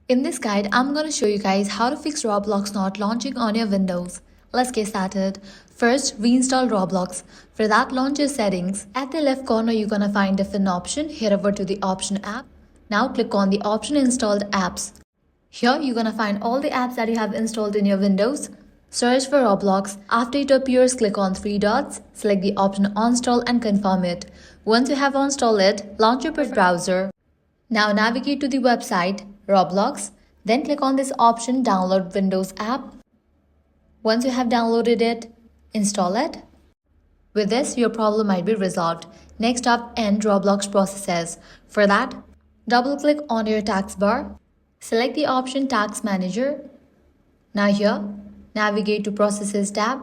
In this guide, I'm going to show you guys how to fix Roblox not launching on your Windows. Let's get started. First, reinstall Roblox. For that, launch your settings. At the left corner, you're going to find different option. Head over to the option app. Now click on the option installed apps. Here, you're going to find all the apps that you have installed in your Windows. Search for Roblox. After it appears, click on three dots. Select the option uninstall and confirm it. Once you have installed it, launch your browser. Now navigate to the website Roblox. Then click on this option download Windows app. Once you have downloaded it, install it. With this, your problem might be resolved. Next up, end Roblox processes. For that, double click on your taskbar. Select the option Task Manager. Now here, navigate to Processes tab.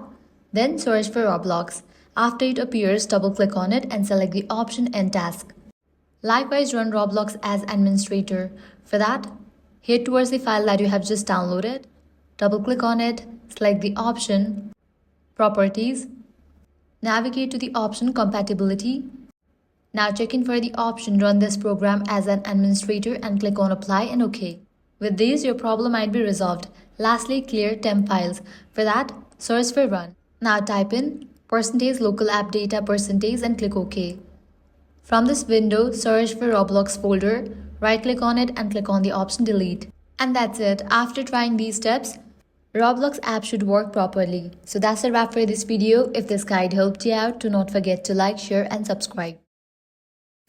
Then search for Roblox. After it appears, double click on it and select the option End Task. Likewise, run Roblox as administrator. For that, head towards the file that you have just downloaded. Double click on it, select the option Properties. Navigate to the option Compatibility. Now check in for the option Run this program as an administrator and click on Apply and OK. With these, your problem might be resolved. Lastly, clear temp files. For that, search for Run. Now type in %local app data % and click OK. From this window, search for Roblox folder, right-click on it and click on the option Delete. And that's it. After trying these steps, Roblox app should work properly. So that's a wrap for this video. If this guide helped you out, do not forget to like, share and subscribe.